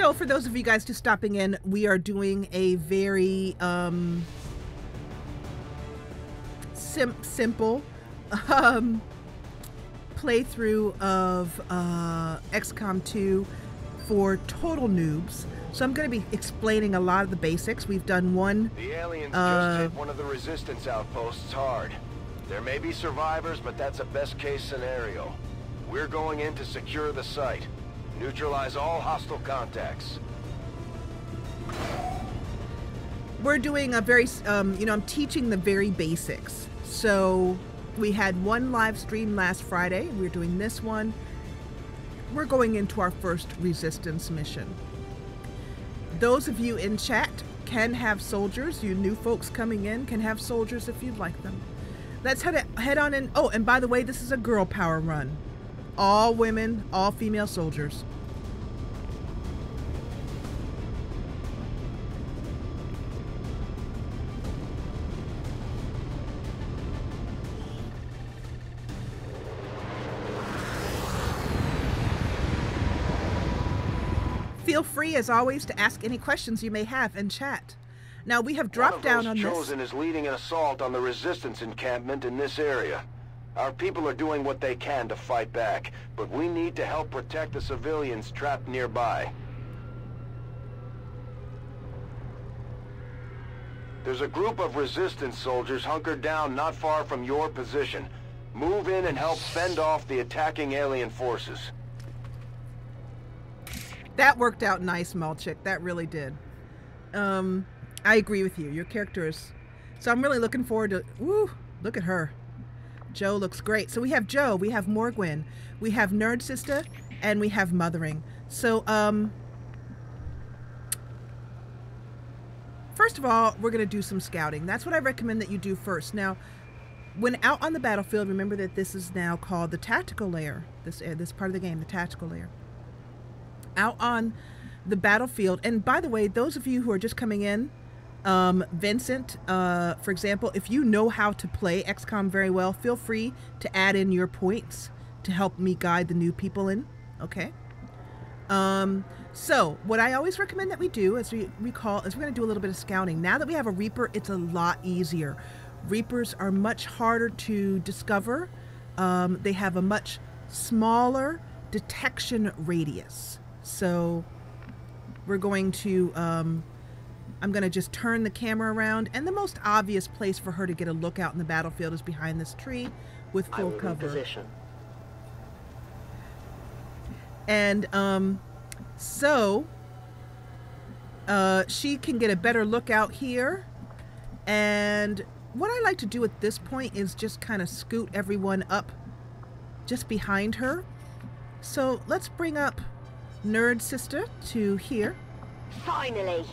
So for those of you guys just stopping in, we are doing a very simple playthrough of XCOM 2 for total noobs. So I'm going to be explaining a lot of the basics. We've done one. The aliens just hit one of the resistance outposts hard. There may be survivors, but that's a best case scenario. We're going in to secure the site. Neutralize all hostile contacts. We're doing a very, you know, I'm teaching the very basics. So we had one live stream last Friday. We're doing this one. We're going into our first resistance mission. Those of you in chat can have soldiers. You new folks coming in can have soldiers if you'd like them. Let's head on in. Oh, and by the way, this is a girl power run. All women, all female soldiers. Feel free, as always, to ask any questions you may have in chat. Now, we have dropped down on this. Chosen is leading an assault on the resistance encampment in this area. Our people are doing what they can to fight back, but we need to help protect the civilians trapped nearby. There's a group of resistance soldiers hunkered down not far from your position. Move in and help fend off the attacking alien forces. That worked out nice, Malchik. That really did. I agree with you. Your character is... So I'm really looking forward to... Woo! Look at her. Joe looks great. So we have Joe, we have Morgwin, we have Nerd Sister, and we have Mothering. So, first of all, we're going to do some scouting. That's what I recommend that you do first. Now, when out on the battlefield, remember that this is now called the tactical layer. This part of the game, the tactical layer. Out on the battlefield, and by the way, those of you who are just coming in, Vincent, for example, if you know how to play XCOM very well, feel free to add in your points to help me guide the new people in, okay? So what I always recommend that we do, as we recall, is we're going to do a little bit of scouting. Now that we have a Reaper, it's a lot easier. Reapers are much harder to discover. They have a much smaller detection radius. So we're going to, I'm going to just turn the camera around, and the most obvious place for her to get a look out in the battlefield is behind this tree with full cover. Position. And so she can get a better look out here. And what I like to do at this point is just kind of scoot everyone up just behind her. So let's bring up Nerd Sister to here. Finally.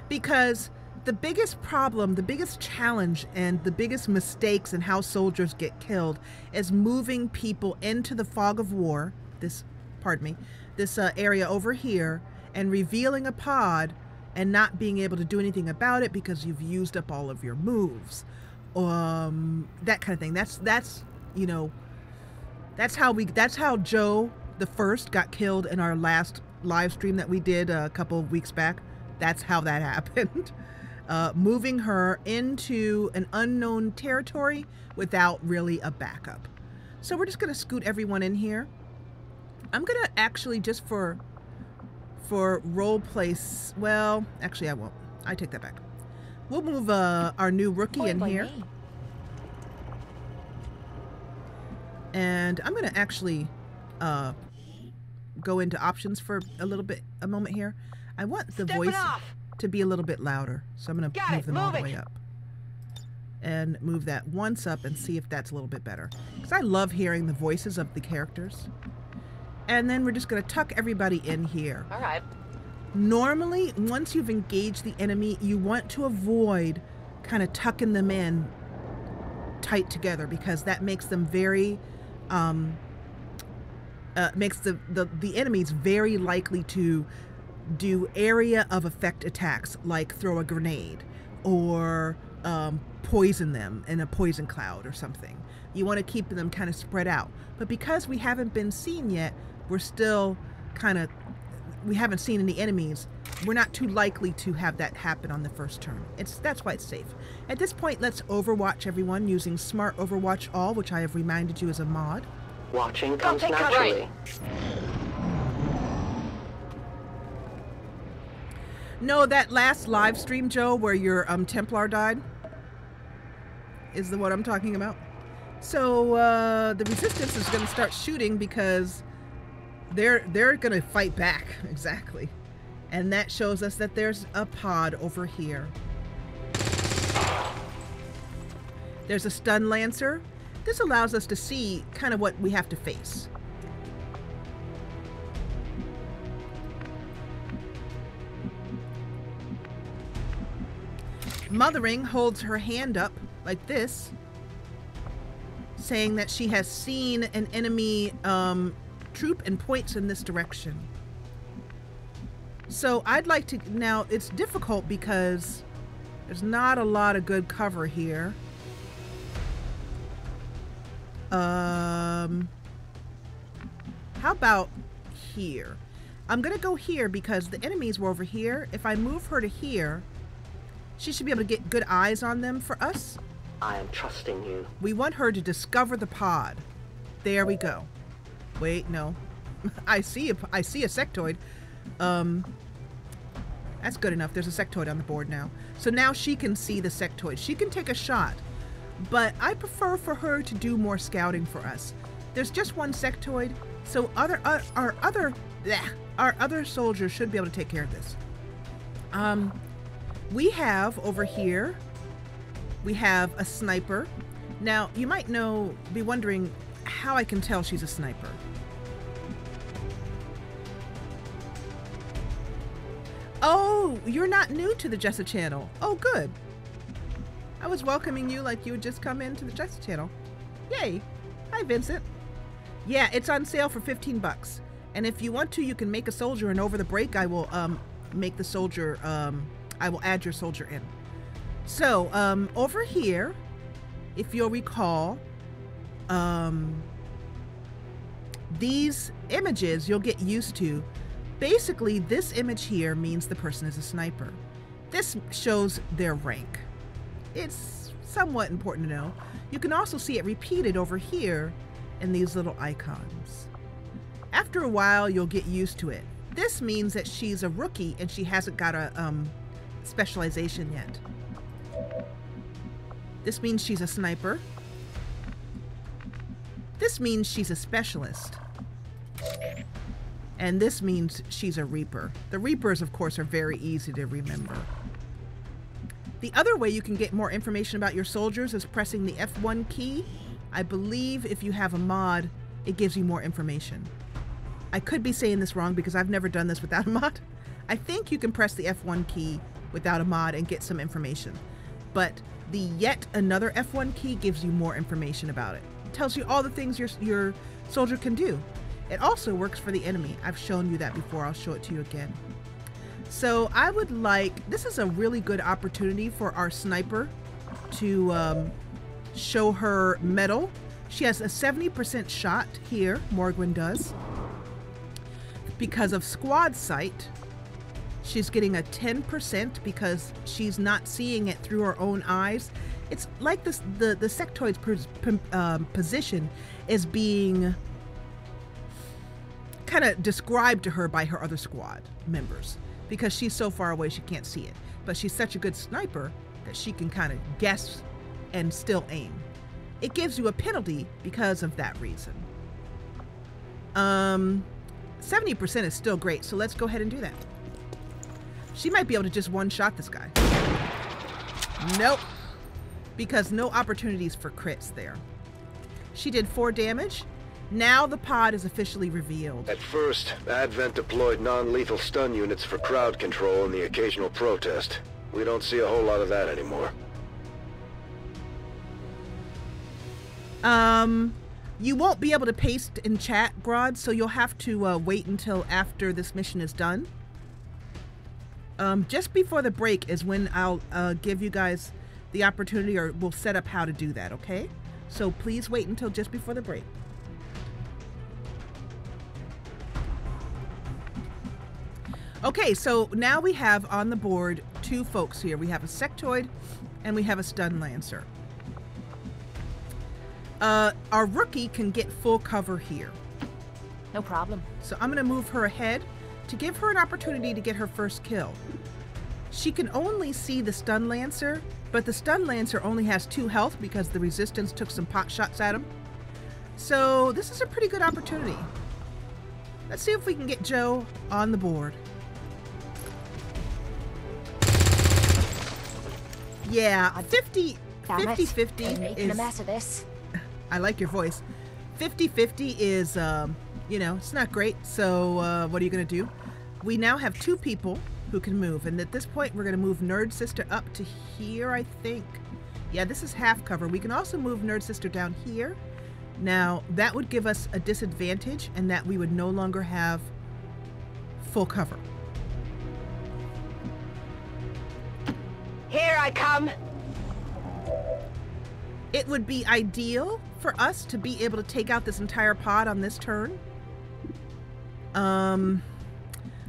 Because the biggest problem, the biggest challenge, and the biggest mistakes in how soldiers get killed is moving people into the fog of war, this area over here, and revealing a pod and not being able to do anything about it because you've used up all of your moves. That kind of thing. That's you know, that's how Joe the First got killed in our last live stream that we did a couple of weeks back. That's how that happened. Moving her into an unknown territory without really a backup. So we're just going to scoot everyone in here. I'm going to actually, just for role place, well, actually I won't. I take that back. We'll move our new rookie in here. And I'm going to actually go into options for a moment here. I want the voice to be a little bit louder, so I'm going to move them all the way up. And move that once up and see if that's a little bit better. Because I love hearing the voices of the characters. And then we're just going to tuck everybody in here. All right. Normally, once you've engaged the enemy, you want to avoid kind of tucking them in tight together, because that makes them very... makes the enemies very likely to do area of effect attacks, like throw a grenade or poison them in a poison cloud or something. You want to keep them kind of spread out. But because we haven't been seen yet, we're still kind of, we haven't seen any enemies. We're not too likely to have that happen on the first turn. That's why it's safe. At this point, let's overwatch everyone using Smart Overwatch All, which I have reminded you is a mod. Watching comes naturally. No, that last live stream, Joe, where your Templar died, is the one I'm talking about. So the resistance is going to start shooting because they're going to fight back. Exactly. And that shows us that there's a pod over here. There's a stun lancer. This allows us to see kind of what we have to face. Mothering holds her hand up like this, saying that she has seen an enemy troop and points in this direction. So I'd like to, now it's difficult because there's not a lot of good cover here. How about here? I'm gonna go here because the enemies were over here. If I move her to here, she should be able to get good eyes on them for us. I am trusting you. We want her to discover the pod. There we go. Wait, no. I see a sectoid. That's good enough. There's a sectoid on the board now. So now she can see the sectoid. She can take a shot. But I prefer for her to do more scouting for us. There's just one sectoid, so our other soldiers should be able to take care of this. We have over here, we have a sniper. Now, you might be wondering how I can tell she's a sniper. Oh, you're not new to the Jessa Channel. Oh, good. I was welcoming you like you would just come into the Jessa Channel. Yay. Hi, Vincent. Yeah, it's on sale for 15 bucks. And if you want to, you can make a soldier, and over the break, I will make the soldier, I will add your soldier in. So, over here, if you'll recall, these images you'll get used to. Basically, this image here means the person is a sniper. This shows their rank. It's somewhat important to know. You can also see it repeated over here in these little icons. After a while, you'll get used to it. This means that she's a rookie and she hasn't got a specialization yet. This means she's a sniper. This means she's a specialist. And this means she's a Reaper. The Reapers, of course, are very easy to remember. The other way you can get more information about your soldiers is pressing the F1 key. I believe if you have a mod, it gives you more information. I could be saying this wrong because I've never done this without a mod. I think you can press the F1 key without a mod and get some information. But the yet another F1 key gives you more information about it. It tells you all the things your soldier can do. It also works for the enemy. I've shown you that before. I'll show it to you again. So I would like, this is a really good opportunity for our sniper to show her mettle. She has a 70% shot here, Morgwin does. Because of squad sight, she's getting a 10% because she's not seeing it through her own eyes. It's like this, the sectoid's position is being kind of described to her by her other squad members because she's so far away she can't see it. But she's such a good sniper that she can kind of guess and still aim. It gives you a penalty because of that reason. 70% is still great, so let's go ahead and do that. She might be able to just one-shot this guy. Nope. Because no opportunities for crits there. She did 4 damage. Now the pod is officially revealed. At first, Advent deployed non-lethal stun units for crowd control and the occasional protest. We don't see a whole lot of that anymore. You won't be able to paste in chat, Grod, so you'll have to wait until after this mission is done. Just before the break is when I'll give you guys the opportunity, or we'll set up how to do that, okay? So please wait until just before the break. Okay, so now we have on the board 2 folks here. We have a sectoid and we have a stun lancer. Our rookie can get full cover here. No problem. So I'm going to move her ahead to give her an opportunity to get her first kill. She can only see the stun lancer, but the stun lancer only has 2 health because the resistance took some pot shots at him. So this is a pretty good opportunity. Let's see if we can get Joe on the board. Yeah, 50-50 making a mess of this. I like your voice. 50-50 is, you know, it's not great. So what are you going to do? We now have 2 people who can move. And at this point, we're going to move Nerd Sister up to here, I think. Yeah, this is half cover. We can also move Nerd Sister down here. Now, that would give us a disadvantage and that we would no longer have full cover. Here I come. It would be ideal for us to be able to take out this entire pod on this turn.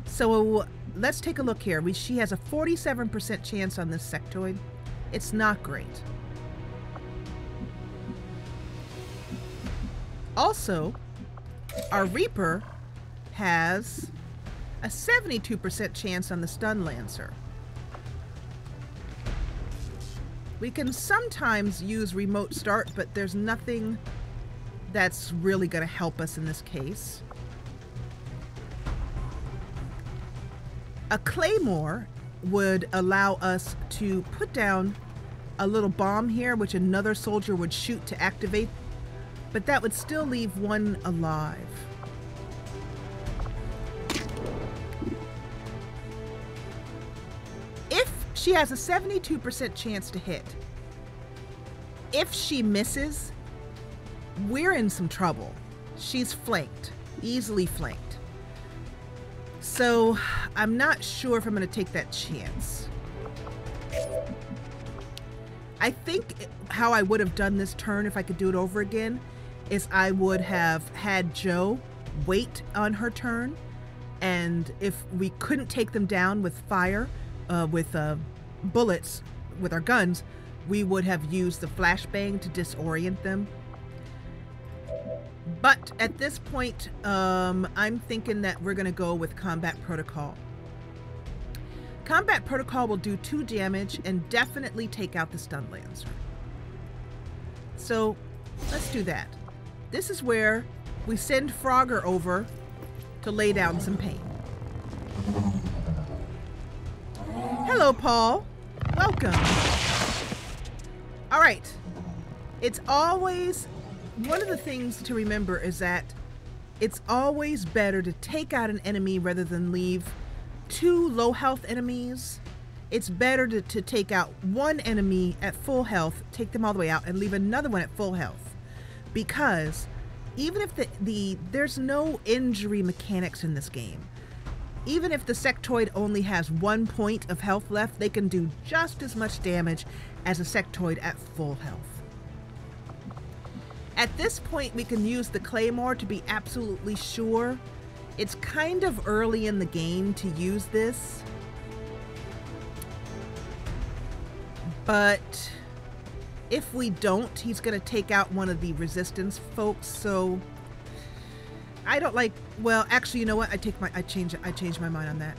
So let's take a look here. She has a 47% chance on this sectoid. It's not great. Also, our Reaper has a 72% chance on the stun lancer. We can sometimes use remote start, but there's nothing that's really going to help us in this case. A claymore would allow us to put down a little bomb here, which another soldier would shoot to activate, but that would still leave one alive. If she has a 72% chance to hit, if she misses, we're in some trouble. She's flanked, easily flanked. So I'm not sure if I'm going to take that chance. I think how I would have done this turn if I could do it over again is I would have had Joe wait on her turn, and if we couldn't take them down with fire, with bullets, with our guns, we would have used the flashbang to disorient them. But at this point, I'm thinking that we're going to go with Combat Protocol. Combat Protocol will do 2 damage and definitely take out the stun lancer. So let's do that. This is where we send Frogger over to lay down some pain. Hello, Paul. Welcome. All right. It's always, one of the things to remember is that it's always better to take out an enemy rather than leave 2 low health enemies. It's better to take out one enemy at full health, take them all the way out, and leave another one at full health. Because even if there's no injury mechanics in this game, even if the sectoid only has 1 point of health left, they can do just as much damage as a sectoid at full health. At this point, we can use the claymore to be absolutely sure. It's kind of early in the game to use this, but if we don't, he's going to take out one of the resistance folks. So I don't like, well, actually, you know what? I changed my mind on that.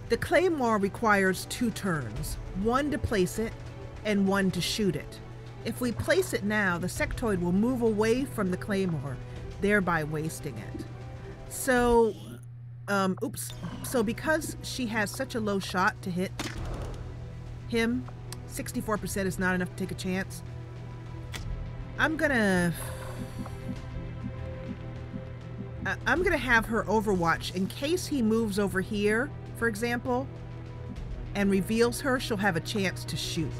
The claymore requires 2 turns, 1 to place it and 1 to shoot it. If we place it now, the sectoid will move away from the claymore, thereby wasting it. So, so because she has such a low shot to hit him, 64% is not enough to take a chance. I'm gonna have her overwatch in case he moves over here, for example, and reveals her. She'll have a chance to shoot.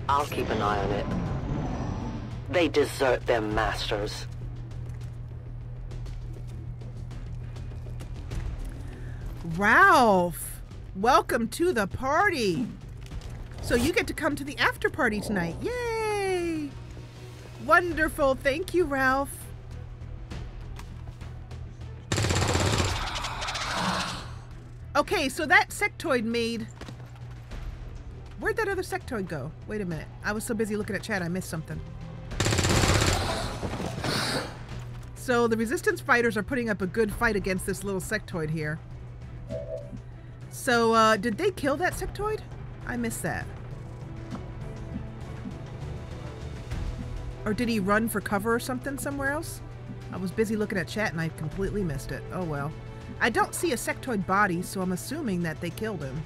I'll keep an eye on it. They desert their masters. Ralph, welcome to the party. So you get to come to the after party tonight. Yay! Wonderful. Thank you, Ralph. Okay, so that sectoid made... Where'd that other sectoid go? Wait a minute. I was so busy looking at chat, I missed something. So the resistance fighters are putting up a good fight against this little sectoid here. So, did they kill that sectoid? I missed that. Or did he run for cover or something somewhere else? I was busy looking at chat and I completely missed it. Oh well. I don't see a sectoid body, so I'm assuming that they killed him.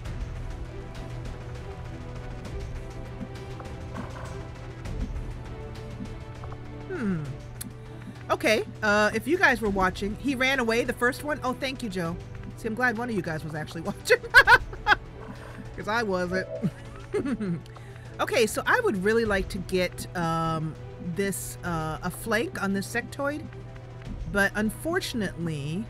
Okay, if you guys were watching, he ran away, the first one. Oh, thank you, Joe. See, I'm glad one of you guys was actually watching. Because I wasn't. Okay, so I would really like to get this, a flank on this sectoid. But unfortunately,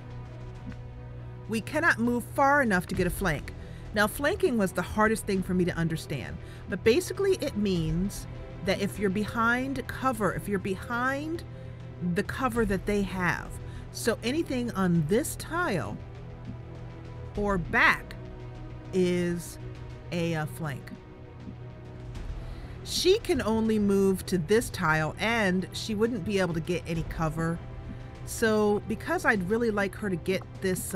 we cannot move far enough to get a flank. Now, flanking was the hardest thing for me to understand. But basically, it means that if you're behind cover, if you're behind the cover that they have, so anything on this tile or back is a flank. She can only move to this tile and she wouldn't be able to get any cover. So because I'd really like her to get this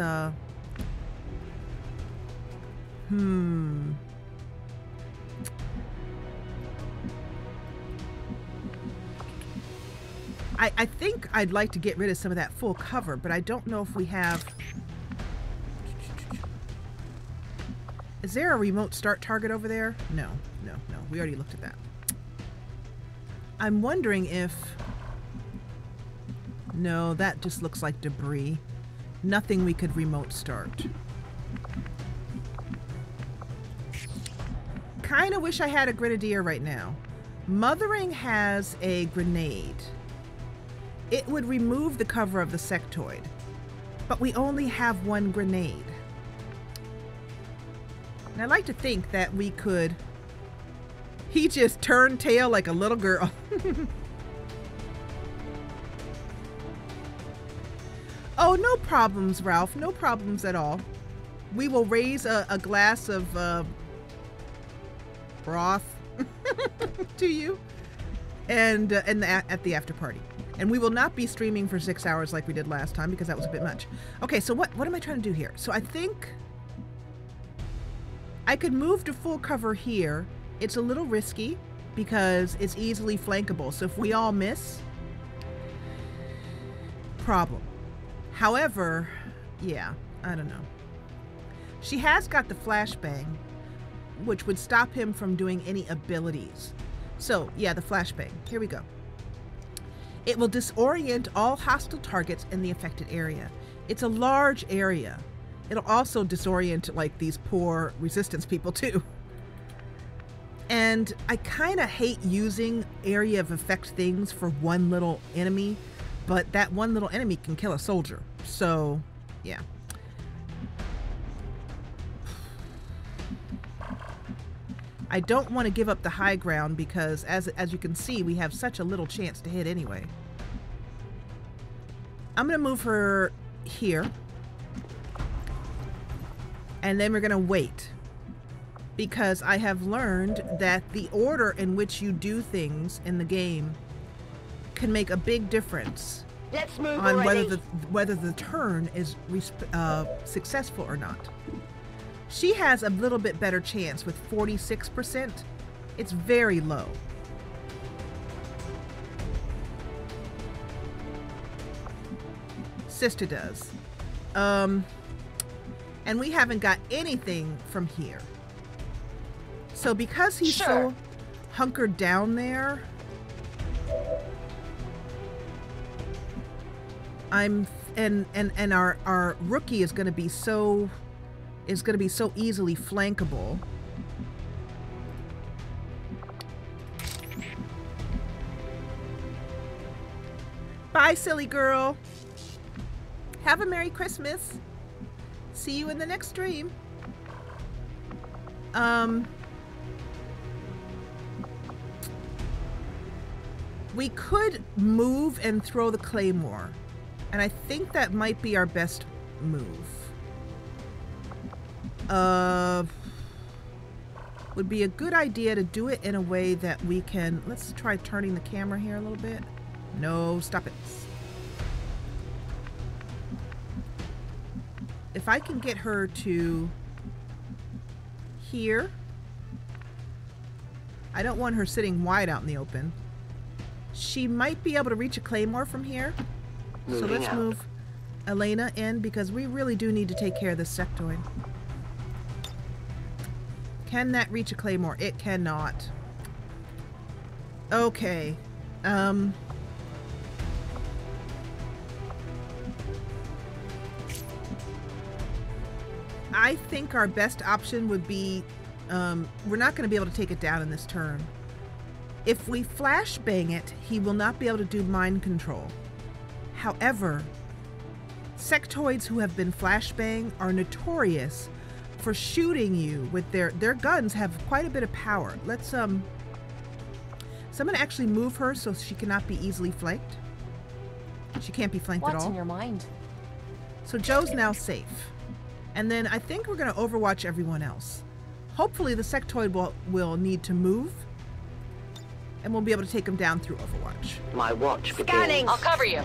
I think I'd like to get rid of some of that full cover, but I don't know if we have... Is there a remote start target over there? No, no, no. We already looked at that. I'm wondering if... No, that just looks like debris. Nothing we could remote start. Kind of wish I had a grenadier right now. Mothering has a grenade. It would remove the cover of the sectoid, but we only have one grenade. And I like to think that we could... He just turned tail like a little girl. Oh, no problems, Ralph. No problems at all. We will raise a glass of broth to you and at the after party. And we will not be streaming for 6 hours like we did last time because that was a bit much. Okay, so what am I trying to do here? So I think I could move to full cover here. It's a little risky because it's easily flankable. So if we all miss, problem. However, yeah, I don't know. She has got the flashbang, which would stop him from doing any abilities. So yeah, the flashbang. Here we go. It will disorient all hostile targets in the affected area. It's a large area. It'll also disorient like these poor resistance people too. And I kind of hate using area of effect things for one little enemy, but that one little enemy can kill a soldier. So yeah. I don't want to give up the high ground because as you can see, we have such a little chance to hit anyway. I'm going to move her here. And then we're going to wait. Because I have learned that the order in which you do things in the game can make a big difference. Let's move on already. whether the turn is successful or not. She has a little bit better chance with 46%. It's very low. Sister does. And we haven't got anything from here. So because he's so hunkered down there, and our rookie is going to be so easily flankable. Bye, silly girl. Have a Merry Christmas. See you in the next stream. We could move and throw the claymore. And I think that might be our best move. would be a good idea to do it in a way that we can... Let's try turning the camera here a little bit. No, stop it. If I can get her to here. I don't want her sitting wide out in the open. She might be able to reach a claymore from here. So let's move Elena in because we really do need to take care of this sectoid. Can that reach a claymore? It cannot. Okay. I think our best option would be, we're not going to be able to take it down in this turn. If we flashbang it, he will not be able to do mind control. However, sectoids who have been flashbanged are notorious for shooting you with their guns have quite a bit of power. Let's so I'm gonna actually move her so she cannot be easily flanked. She can't be flanked at all. What's in your mind? So Joe's now safe. And then I think we're gonna overwatch everyone else. Hopefully the sectoid will need to move and we'll be able to take him down through Overwatch. My watch begins. I'll cover you.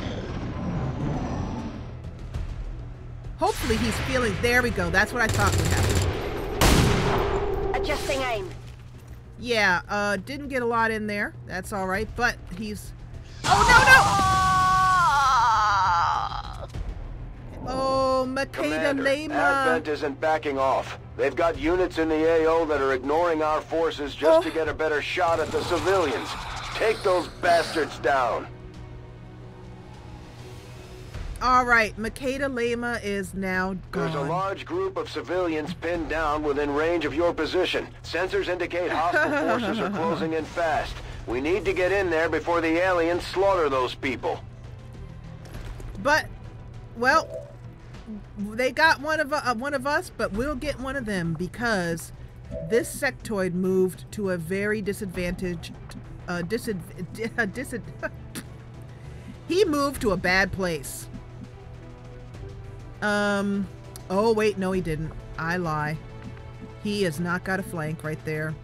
Hopefully he's feeling... There we go. That's what I thought would happen. Adjusting aim. Yeah, didn't get a lot in there. That's all right, but he's... Oh, no, no! Oh, Makeda Lema. Advent isn't backing off. They've got units in the AO that are ignoring our forces just to get a better shot at the civilians. Take those bastards down. All right, Makeda Lema is now gone. There's a large group of civilians pinned down within range of your position. Sensors indicate hostile forces are closing in fast. We need to get in there before the aliens slaughter those people. But, well, they got one of us, but we'll get one of them because this sectoid moved to a very disadvantaged... he moved to a bad place. Oh wait, no he didn't. I lie. He has not got a flank right there.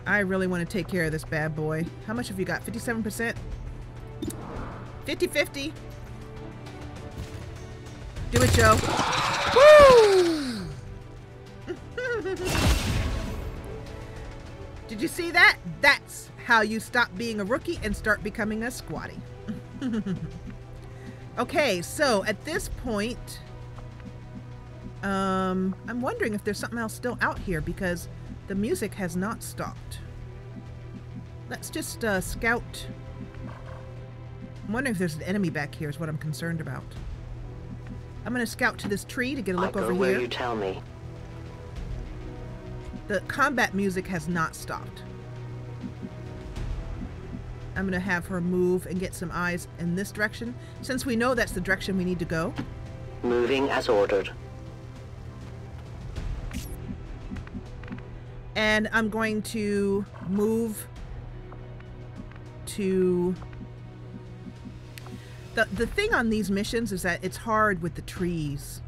I really want to take care of this bad boy. How much have you got? 57%? 50-50. Do it, Joe. Woo! Did you see that? That's how you stop being a rookie and start becoming a squatty. Okay, so at this point, I'm wondering if there's something else still out here because the music has not stopped. Let's just scout. I'm wondering if there's an enemy back here is what I'm concerned about. I'm going to scout to this tree to get a look over here. Where you tell me. The combat music has not stopped. I'm going to have her move and get some eyes in this direction, since we know that's the direction we need to go. Moving as ordered. And I'm going to move to... The thing on these missions is that it's hard with the trees.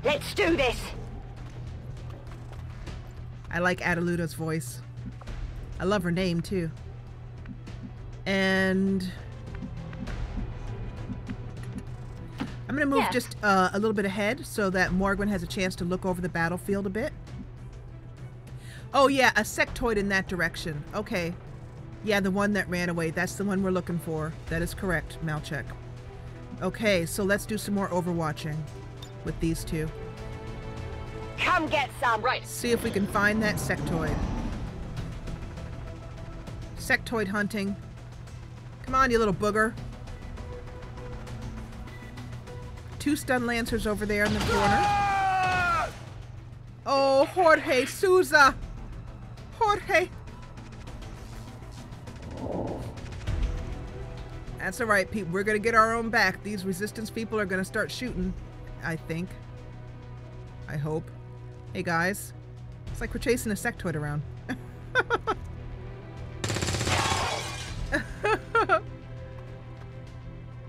Let's do this! I like Adeluta's voice. I love her name, too. And I'm going to move just a little bit ahead so that Morgan has a chance to look over the battlefield a bit. Oh, yeah, a sectoid in that direction. Okay. Yeah, the one that ran away. That's the one we're looking for. That is correct, Malchek. Okay, so let's do some more overwatching with these two. Come get some! Right. See if we can find that sectoid. Sectoid hunting. Come on, you little booger. 2 stun lancers over there in the corner. Oh, Jorge Souza. Jorge. That's all right, people. We're going to get our own back. These resistance people are going to start shooting, I think. I hope. Hey, guys. It's like we're chasing a sectoid around.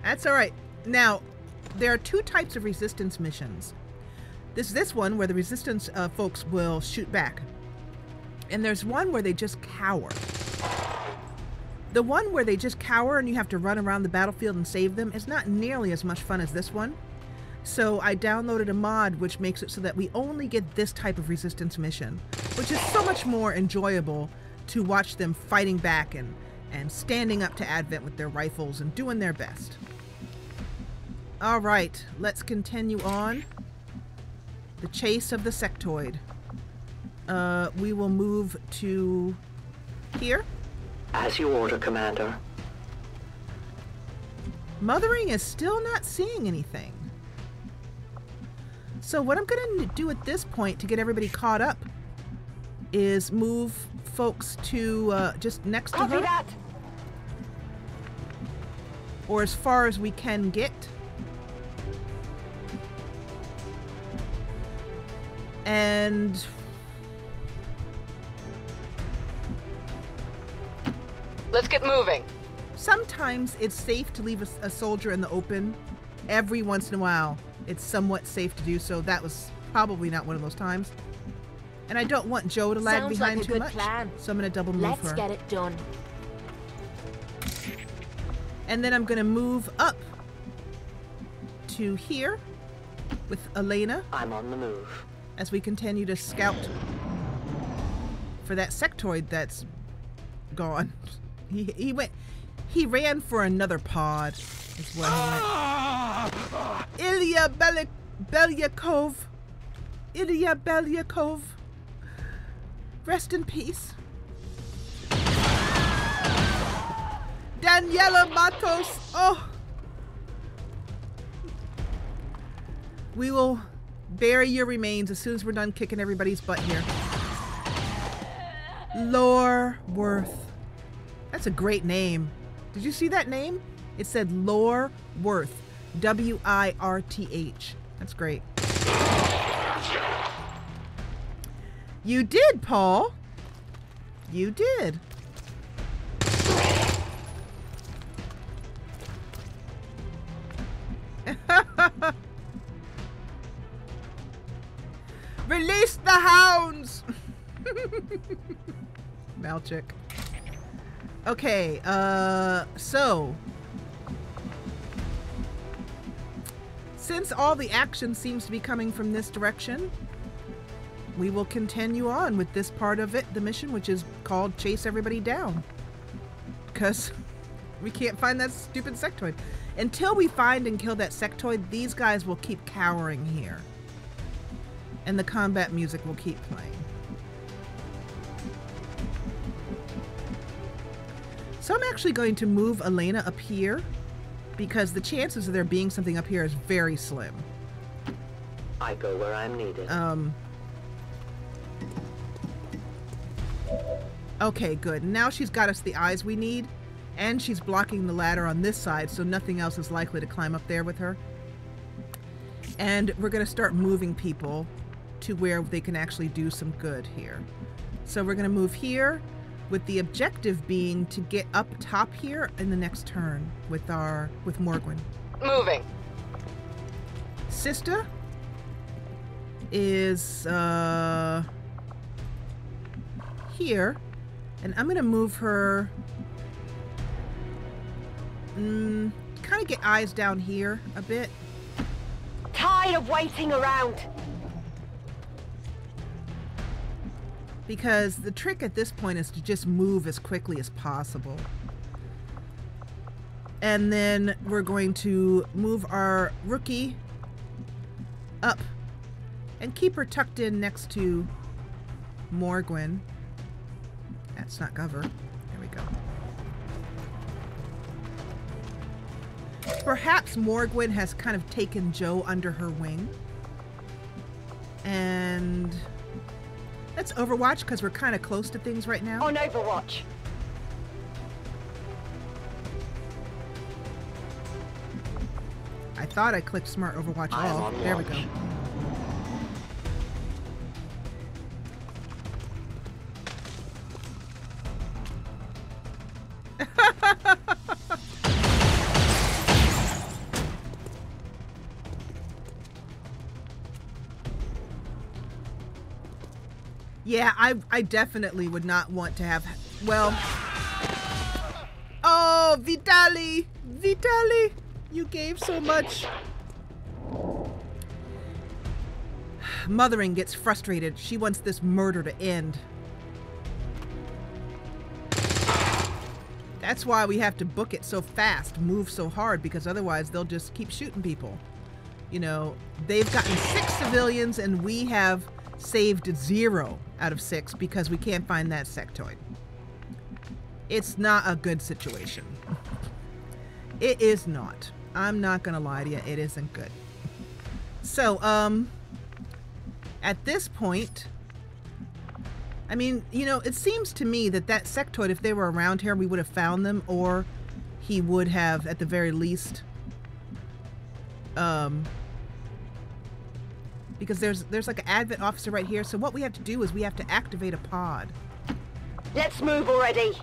That's all right. Now, there are 2 types of resistance missions. This one where the resistance folks will shoot back. And there's one where they just cower. The one where they just cower and you have to run around the battlefield and save them is not nearly as much fun as this one. So I downloaded a mod which makes it so that we only get this type of resistance mission, which is so much more enjoyable to watch them fighting back and standing up to Advent with their rifles and doing their best. All right, let's continue on. The chase of the sectoid. We will move to here. As you order, Commander. Mothering is still not seeing anything. So what I'm going to do at this point to get everybody caught up is move folks to just next to her. Copy that. Or as far as we can get. And Let's get moving. sometimes it's safe to leave a soldier in the open. Every once in a while, it's somewhat safe to do so. That was probably not one of those times. And I don't want Joe to lag Sounds behind like a too good much. plan. So I'm going to double move her. Let's get it done. And then I'm going to move up to here with Elena I'm on the move. as we continue to scout for that sectoid that's gone. He ran for another pod is what he went. Ilya Belyakov. Ilya Belyakov. Rest in peace. Daniela Matos. Oh. We will bury your remains as soon as we're done kicking everybody's butt here. Loreworth. That's a great name. Did you see that name? It said Loreworth. W-I-R-T-H. That's great. You did, Paul. You did. Release the hounds! Malchik. Okay, so since all the action seems to be coming from this direction, we will continue on with this part of it, the mission, which is called Chase Everybody Down. Because we can't find that stupid sectoid. Until we find and kill that sectoid, these guys will keep cowering here. And the combat music will keep playing. So I'm actually going to move Elena up here because the chances of there being something up here is very slim. I go where I'm needed. Okay, good. Now she's got us the eyes we need, and she's blocking the ladder on this side, so nothing else is likely to climb up there with her. And we're going to start moving people to where they can actually do some good here. So we're going to move here, with the objective being to get up top here in the next turn with Morgwin. Moving. Sister is here, and I'm gonna move her kind of get eyes down here a bit. Tired of waiting around. Because the trick at this point is to just move as quickly as possible. And then we're going to move our rookie up and keep her tucked in next to Morgwin. That's not Gover. There we go. Perhaps Morgwin has kind of taken Joe under her wing. And let's Overwatch because we're kind of close to things right now. On Overwatch. I thought I clicked Smart Overwatch All. There we go. Yeah, I definitely would not want to have... Well... Oh, Vitali! Vitali! You gave so much. Mothering gets frustrated. She wants this murder to end. That's why we have to book it so fast, move so hard, because otherwise they'll just keep shooting people. You know, they've gotten 6 civilians and we have saved 0 out of 6 because we can't find that sectoid. It's not a good situation. It is not. I'm not gonna lie to you, it isn't good. So, at this point, I mean, you know, it seems to me that that sectoid, if they were around here, we would have found them, or he would have, at the very least, because there's like an advent officer right here. So what we have to do is we have to activate a pod. Let's move already.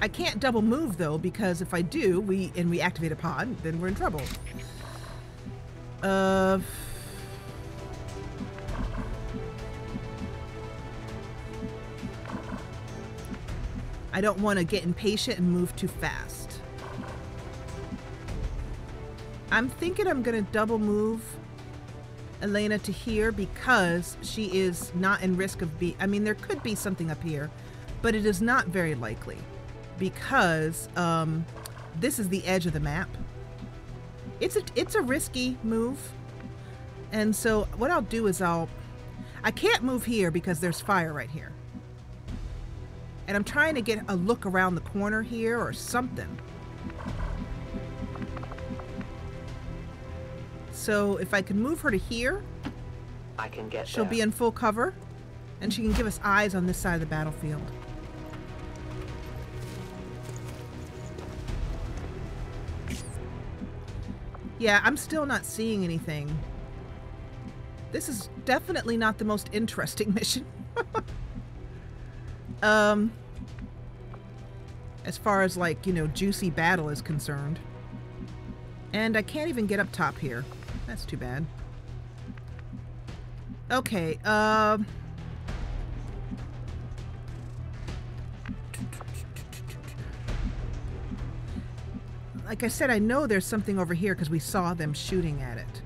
I can't double move though, because if I do, we activate a pod, then we're in trouble. I don't want to get impatient and move too fast. I'm thinking I'm going to double move Elena to here because she is not in risk of being... I mean, there could be something up here, but it is not very likely because this is the edge of the map. It's a risky move. And so what I'll do is I can't move here because there's fire right here. And I'm trying to get a look around the corner here or something. So if I can move her to here, I can get she'll there. be in full cover and she can give us eyes on this side of the battlefield. Yeah, I'm still not seeing anything. This is definitely not the most interesting mission. As far as, like, you know, juicy battle is concerned. And I can't even get up top here. That's too bad. Okay, like I said, I know there's something over here because we saw them shooting at it.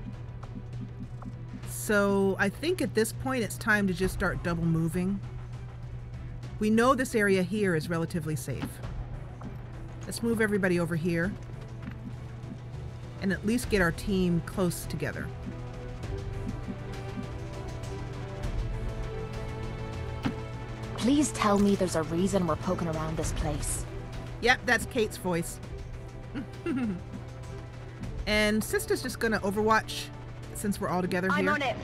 So I think at this point it's time to just start double moving. We know this area here is relatively safe. Let's move everybody over here and at least get our team close together. Please tell me there's a reason we're poking around this place. Yep, that's Kate's voice. And Sister's just gonna overwatch since we're all together here. I'm on it.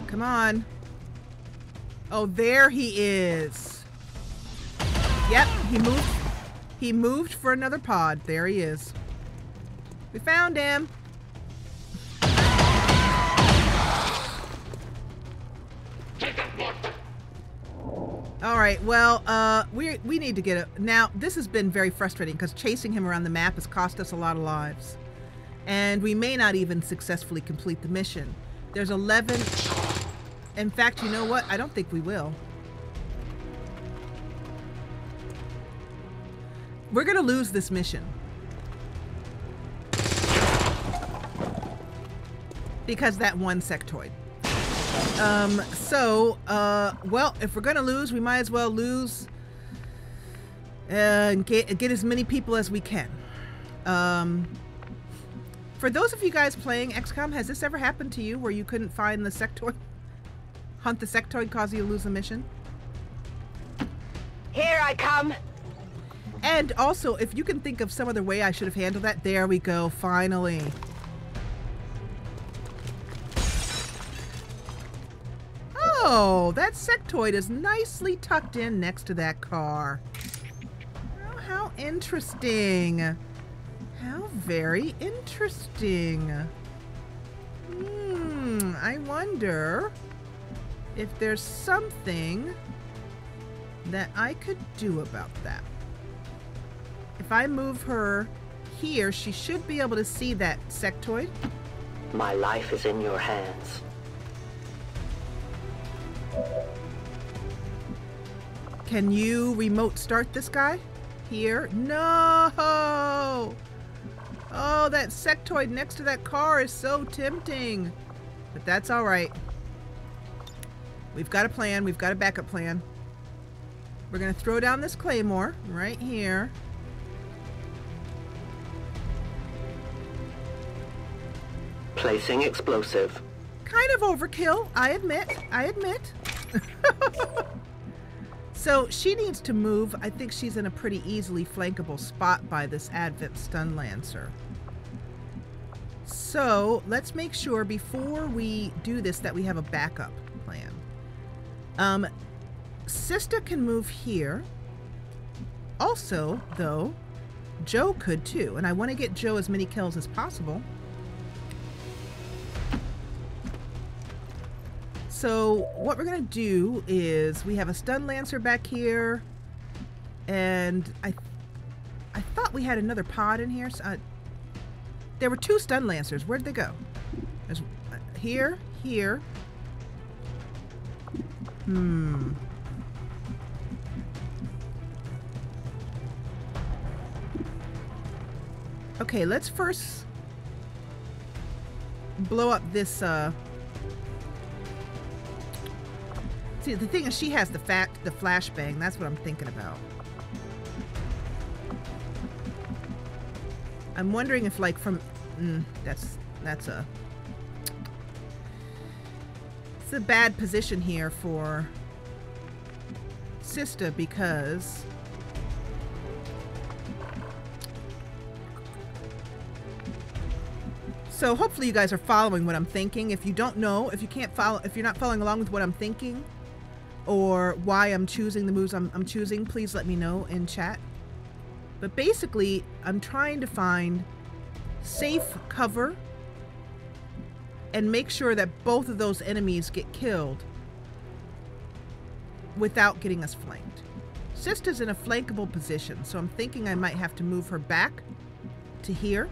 Come on. Oh, there he is. Yep, he moved. He moved for another pod. There he is. We found him. All right, well, we need to get it. Now, this has been very frustrating because chasing him around the map has cost us a lot of lives. And we may not even successfully complete the mission. There's 11. In fact, you know what? I don't think we will. We're going to lose this mission. Because that one sectoid. Well, if we're gonna lose, we might as well lose and get as many people as we can. For those of you guys playing XCOM, has this ever happened to you where you couldn't find the sectoid? Hunt the sectoid cause you to lose a mission? Here I come. And also, if you can think of some other way I should have handled that, there we go, finally. Oh, that sectoid is nicely tucked in next to that car. Oh, how interesting. How very interesting. I wonder if there's something that I could do about that. If I move her here, she should be able to see that sectoid. My life is in your hands. Can you remote start this guy? Here? No! Oh, that sectoid next to that car is so tempting. But that's all right. We've got a plan. We've got a backup plan. We're going to throw down this claymore right here. Placing explosive. Kind of overkill, I admit. I admit. So she needs to move. I think she's in a pretty easily flankable spot by this Advent Stun Lancer. So let's make sure before we do this that we have a backup plan. Sista can move here. Also, though, Joe could too. And I want to get Joe as many kills as possible. So what we're going to do is we have a Stun Lancer back here. And I thought we had another pod in here. So, there were 2 Stun Lancers. Where'd they go? There's here, here. Okay, let's first blow up this, see, the thing is she has the flashbang. That's what I'm thinking about. I'm wondering if, like, from... that's a... It's a bad position here for Sista because... So hopefully you guys are following what I'm thinking. If you don't know, if you can't follow, if you're not following along with what I'm thinking or why I'm choosing the moves I'm choosing, please let me know in chat. But basically, I'm trying to find safe cover and make sure that both of those enemies get killed without getting us flanked. Sista's in a flankable position, so I'm thinking I might have to move her back to here.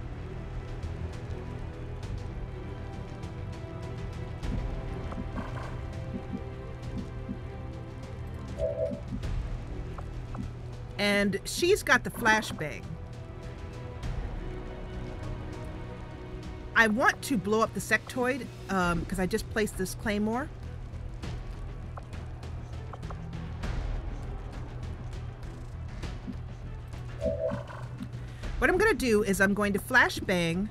And she's got the flashbang. I want to blow up the sectoid because I just placed this claymore. What I'm going to do is I'm going to flashbang.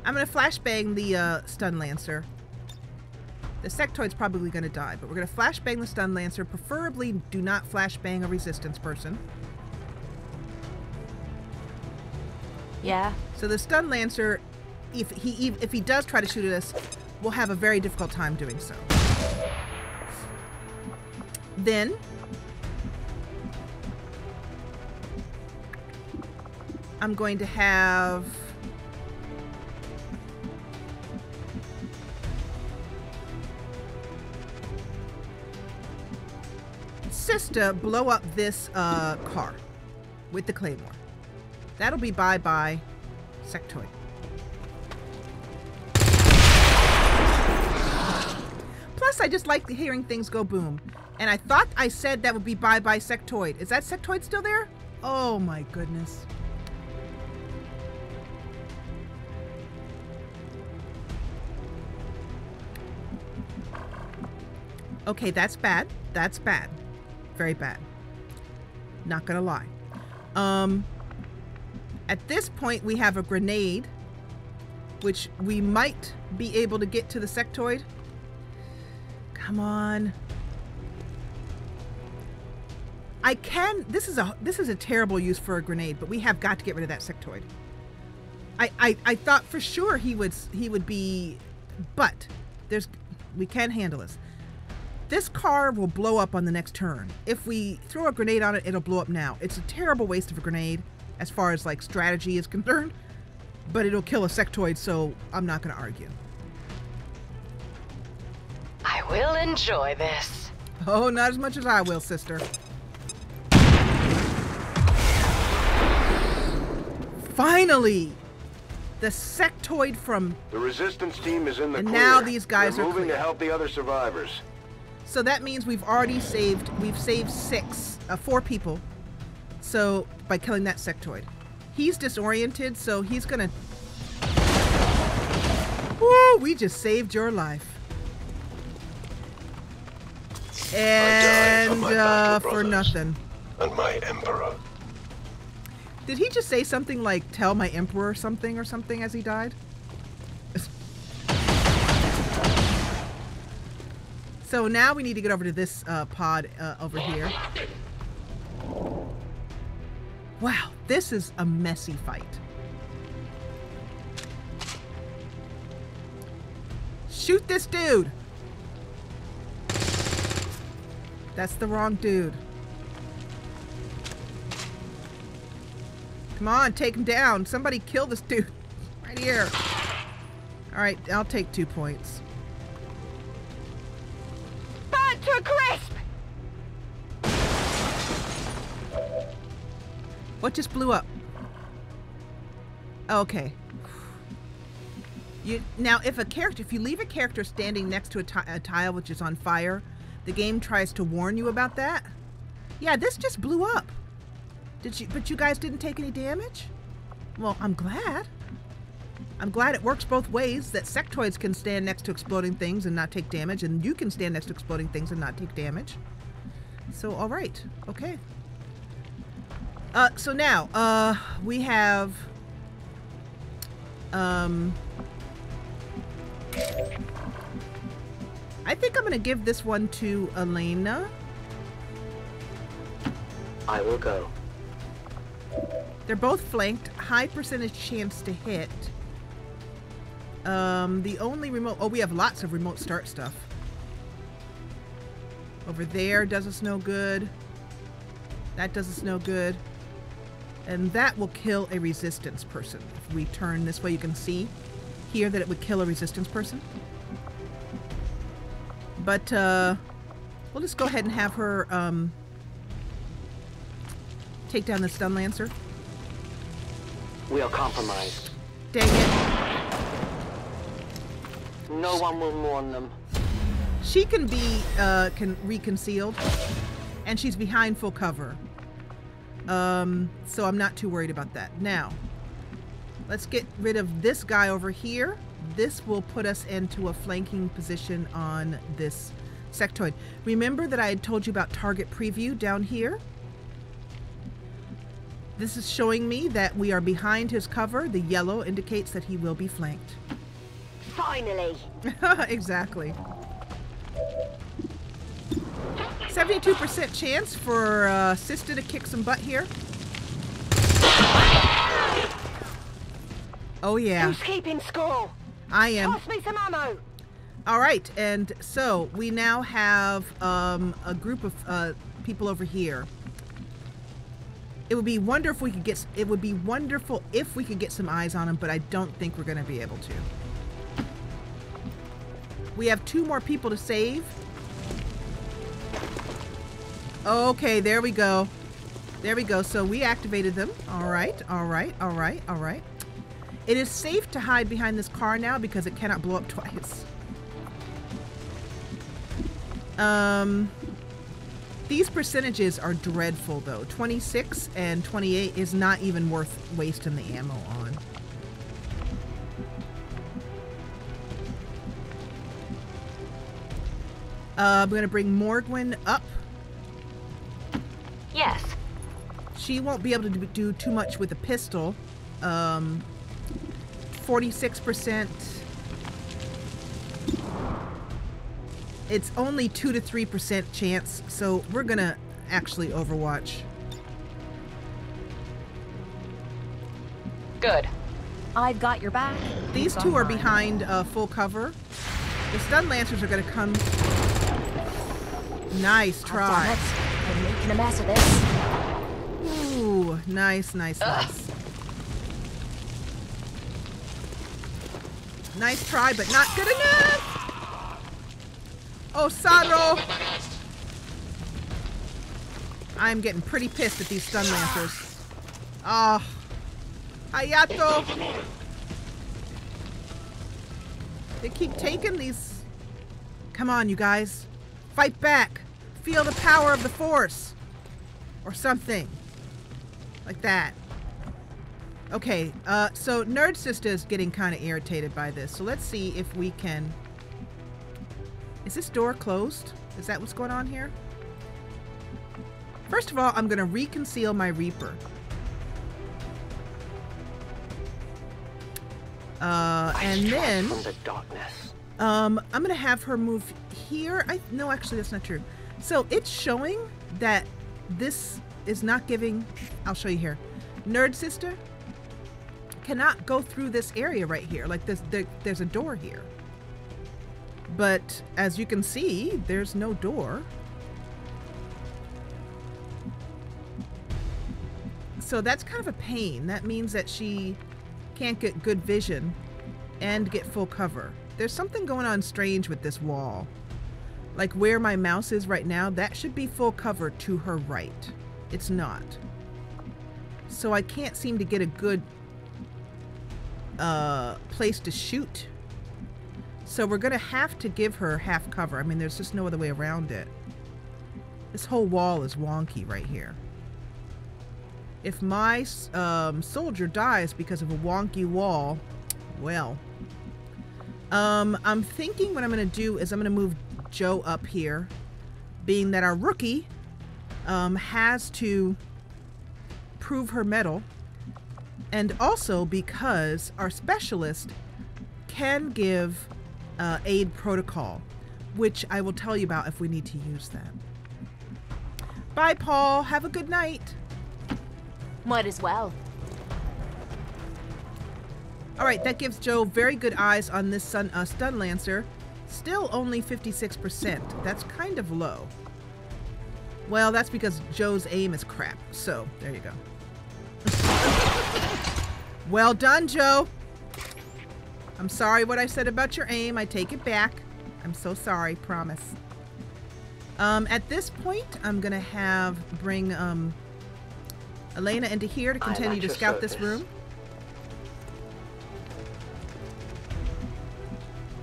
I'm going to flashbang the Stun Lancer. The sectoid's probably going to die, but we're going to flashbang the Stun Lancer. Preferably do not flashbang a resistance person. Yeah. So the Stun Lancer, if he does try to shoot at us, will have a very difficult time doing so. Then I'm going to have Sista blow up this car with the claymore. That'll be bye-bye sectoid. Plus, I just like hearing things go boom. And I thought I said that would be bye-bye sectoid. Is that sectoid still there? Oh my goodness. Okay, that's bad. That's bad. Very bad. Not gonna lie. At this point, we have a grenade, which we might be able to get to the sectoid. Come on. I can. This is a terrible use for a grenade, but we have got to get rid of that sectoid. I thought for sure he would be, but we can handle this. This car will blow up on the next turn. If we throw a grenade on it, it'll blow up now. It's a terrible waste of a grenade as far as like strategy is concerned, but it'll kill a sectoid, so I'm not going to argue. I will enjoy this. Oh, not as much as I will, sister. Finally! The sectoid from... The resistance team is in the clear. And now these guys They're are moving clear. to help the other survivors. So that means we've already saved... We've saved 4 people. So, by killing that sectoid. He's disoriented, so he's gonna... Woo! We just saved your life. And, for nothing. And my emperor. Did he just say something like, tell my emperor something or something as he died? So now we need to get over to this pod over here. Wow, this is a messy fight. Shoot this dude! That's the wrong dude. Come on, take him down. Somebody kill this dude. Right here. Alright, I'll take 2 points. Burnt to a crisp! What just blew up? Okay. Now, if you leave a character standing next to a tile which is on fire, the game tries to warn you about that. Yeah, this just blew up. But you guys didn't take any damage? Well, I'm glad. I'm glad it works both ways, that sectoids can stand next to exploding things and not take damage, and you can stand next to exploding things and not take damage. So, alright. Okay. So now, we have... I think I'm going to give this one to Elena. I will go. They're both flanked. High percentage chance to hit. The only remote... Oh, we have lots of remote start stuff. Over there does us no good. That does us no good. And that will kill a resistance person. If we turn this way, you can see here that it would kill a resistance person. But, we'll just go ahead and have her, take down the stun lancer. We are compromised. Dang it. No one will mourn them. She can be, reconcealed. And she's behind full cover. So I'm not too worried about that. Now, let's get rid of this guy over here. This will put us into a flanking position on this sectoid. Remember that I had told you about target preview down here? This is showing me that we are behind his cover. The yellow indicates that he will be flanked. Finally! Exactly. 72% chance for Sister to kick some butt here. Oh yeah. Who's keeping score? I am. Pass me some ammo! Alright, and so we now have a group of people over here. It would be wonderful if we could get some eyes on them, but I don't think we're going to be able to. We have 2 more people to save. Okay, there we go. There we go. So we activated them. Alright, alright, alright, alright. It is safe to hide behind this car now because it cannot blow up twice. These percentages are dreadful though. 26 and 28 is not even worth wasting the ammo on. I'm going to bring Morgwin up. Yes. She won't be able to do too much with a pistol. 46%. It's only 2 to 3% chance, so we're gonna actually Overwatch. Good. I've got your back. These 2 are behind full cover. The stun lancers are gonna come. Nice try. I'm making a mess of this. Ooh, nice, nice, nice. Nice try, but not good enough. Oh, Saro! I'm getting pretty pissed at these stun lancers. Oh, Hayato! They keep taking these. Come on, you guys. Fight back. Feel the power of the Force. Or something. Like that. Okay, so Nerd Sister is getting kind of irritated by this. So let's see if we can... Is this door closed? Is that what's going on here? First of all, I'm going to reconceal my Reaper. And then... From the darkness. I'm going to have her move here. No, actually, that's not true. So it's showing that this is not giving... I'll show you here. Nerd Sister cannot go through this area right here. Like there's a door here. But as you can see, there's no door. So that's kind of a pain. That means that she can't get good vision and get full cover. There's something going on strange with this wall. Like where my mouse is right now, that should be full cover to her right. It's not. So I can't seem to get a good place to shoot. So we're gonna have to give her half cover. I mean, there's just no other way around it. This whole wall is wonky right here. If my soldier dies because of a wonky wall, well, I'm thinking what I'm gonna do is I'm gonna move Joe up here, being that our rookie has to prove her mettle, and also because our specialist can give aid protocol, which I will tell you about if we need to use that. Bye, Paul. Have a good night. Might as well. All right, that gives Joe very good eyes on this stun lancer. Still only 56%. That's kind of low. Well, that's because Joe's aim is crap. So there you go. Well done, Joe. I'm sorry what I said about your aim. I take it back. I'm so sorry, promise. At this point, I'm gonna bring Elena into here to continue to scout this room.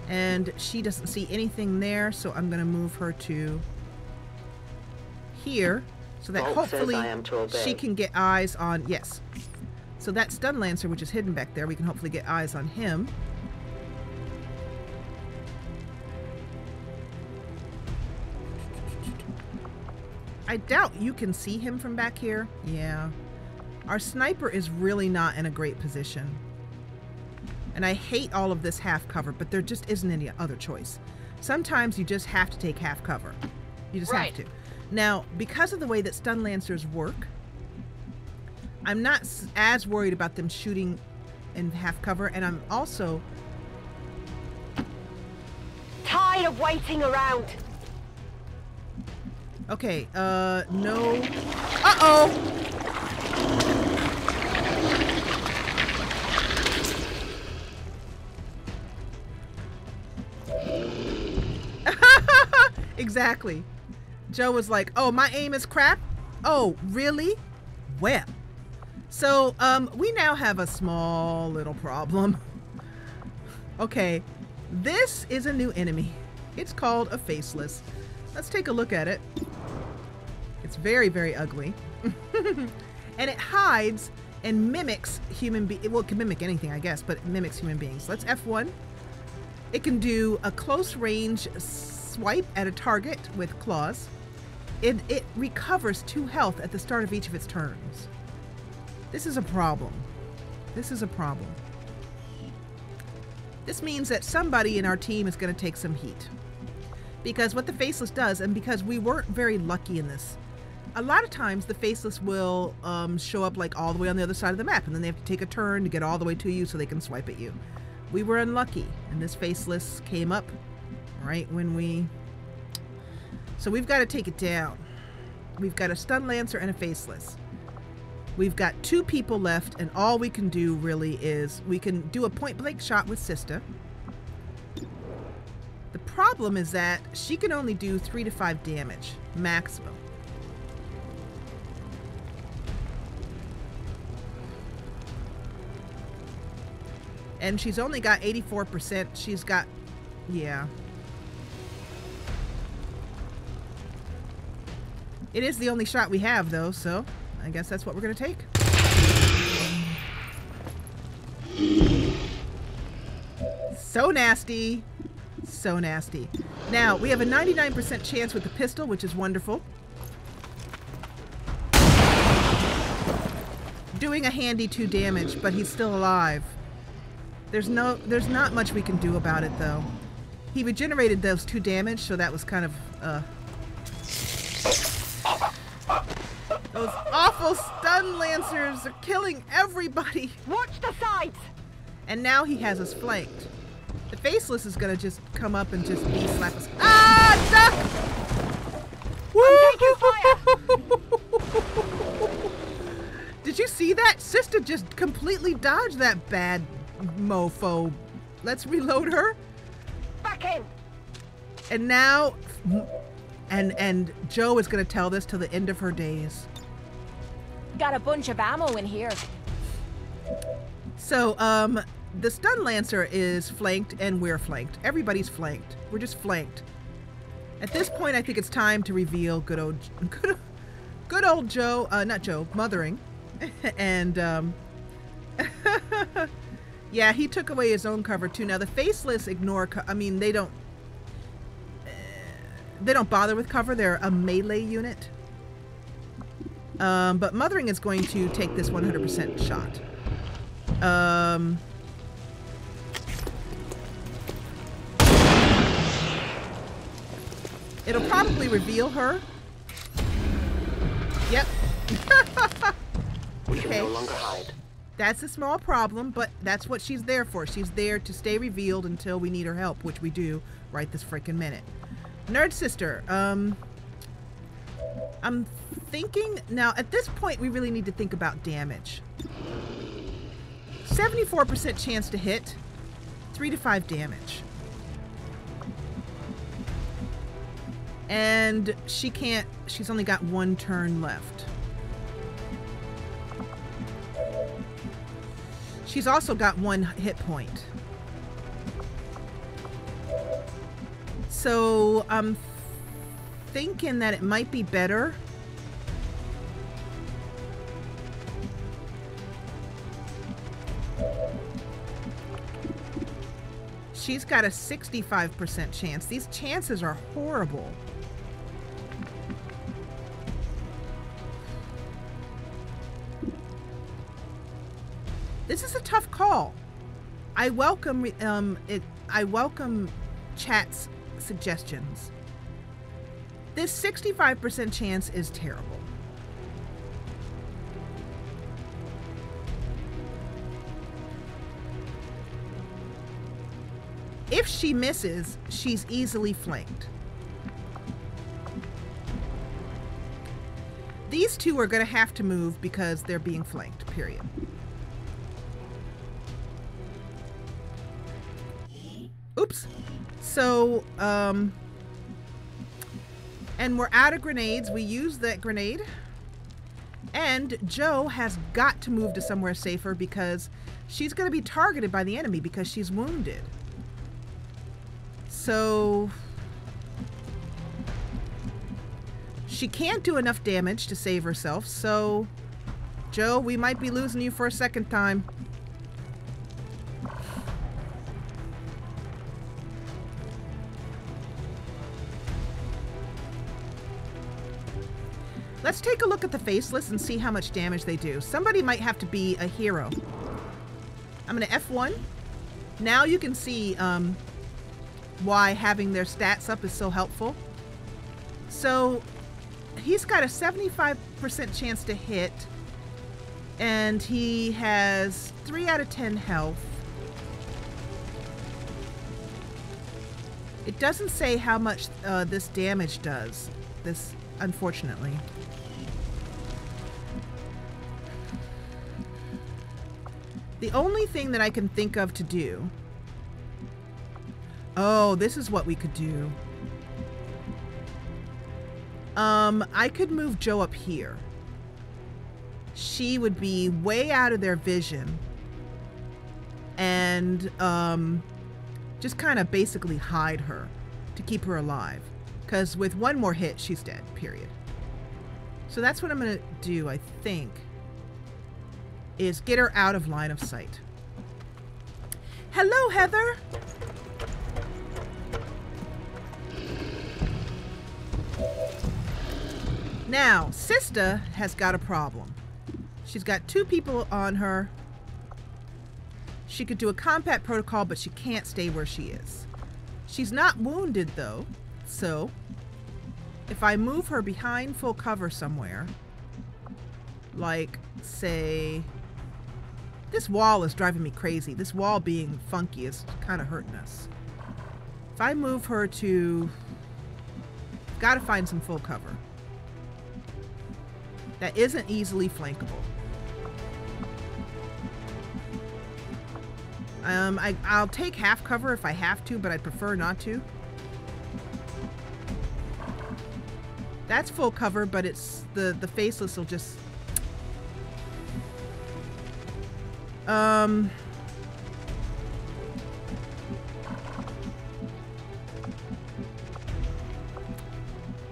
And she doesn't see anything there, so I'm gonna move her to here so that hopefully she can get eyes on, yes. So that stun lancer, which is hidden back there, we can hopefully get eyes on him. I doubt you can see him from back here. Yeah. Our sniper is really not in a great position. And I hate all of this half cover, but there just isn't any other choice. Sometimes you just have to take half cover. You just have to. Now, because of the way that stun lancers work, I'm not as worried about them shooting in half cover, and I'm also tired of waiting around. Okay, no. Uh-oh! Exactly. Joe was like, oh, my aim is crap? Oh, really? Well. So, we now have a small little problem. Okay, this is a new enemy. It's called a Faceless. Let's take a look at it. It's very, very ugly. And it hides and mimics human beings. Well, it can mimic anything, I guess, but it mimics human beings. Let's F1. It can do a close range swipe at a target with claws. It recovers 2 health at the start of each of its turns. This is a problem. This is a problem. This means that somebody in our team is going to take some heat. Because what the Faceless does, and because we weren't very lucky in this, a lot of times the Faceless will show up like all the way on the other side of the map, and then they have to take a turn to get all the way to you so they can swipe at you. We were unlucky, and this Faceless came up right when we... So we've got to take it down. We've got a Stun Lancer and a Faceless. We've got 2 people left, and all we can do really is we can do a point-blank shot with Sista. The problem is that she can only do 3 to 5 damage maximum. And she's only got 84%. She's got Yeah. It is the only shot we have, though, so I guess that's what we're going to take. So nasty. So nasty. Now, we have a 99% chance with the pistol, which is wonderful. Doing a handy 2 damage, but he's still alive. There's not much we can do about it, though. He regenerated those 2 damage, so that was kind of, those awful stun lancers are killing everybody. Watch the sides! And now he has us flanked. The Faceless is gonna just come up and just slap us. Ah, duck! I'm taking fire! Did you see that? Sister just completely dodged that bad mofo. Let's reload her. Back in! And now, and Joe is gonna tell this till the end of her days. Got a bunch of ammo in here. So, the Stun Lancer is flanked and we're flanked. Everybody's flanked. We're just flanked. At this point, I think it's time to reveal good old Joe, not Joe, Mothering. And, yeah, he took away his own cover too. Now, the Faceless ignore, I mean, they don't bother with cover. They're a melee unit. But Mothering is going to take this 100% shot. It'll probably reveal her. Yep. We can no longer hide. That's a small problem, but that's what she's there for. She's there to stay revealed until we need her help, which we do right this freaking minute. Nerd Sister, I'm thinking, now at this point we really need to think about damage. 74% chance to hit, 3 to 5 damage. And she's only got 1 turn left. She's also got 1 hit point. So I'm thinking that it might be better. She's got a 65% chance. These chances are horrible. This is a tough call. I welcome I welcome chat's suggestions. This 65% chance is terrible. If she misses, she's easily flanked. These two are going to have to move because they're being flanked, period. Oops. So, and we're out of grenades. We used that grenade. And Joe has got to move to somewhere safer because she's going to be targeted by the enemy because she's wounded. So she can't do enough damage to save herself. So, Joe, we might be losing you for a second time. Let's take a look at the Faceless and see how much damage they do. Somebody might have to be a hero. I'm going to F1. Now you can see why having their stats up is so helpful. So he's got a 75% chance to hit, and he has 3 out of 10 health. It doesn't say how much this damage does, unfortunately. The only thing that I can think of to do... Oh, this is what we could do. I could move Joe up here. She would be way out of their vision. And Just kind of basically hide her to keep her alive. Because with one more hit, she's dead, period. So that's what I'm going to do, I think, is get her out of line of sight. Hello, Heather! Now, Sista has got a problem. She's got 2 people on her. She could do a combat protocol, but she can't stay where she is. She's not wounded, though, so if I move her behind full cover somewhere, like, say, this wall is driving me crazy. This wall being funky is kind of hurting us. If I move her to... Gotta find some full cover that isn't easily flankable. I'll take half cover if I have to, but I'd prefer not to. That's full cover, but it's the faceless will just...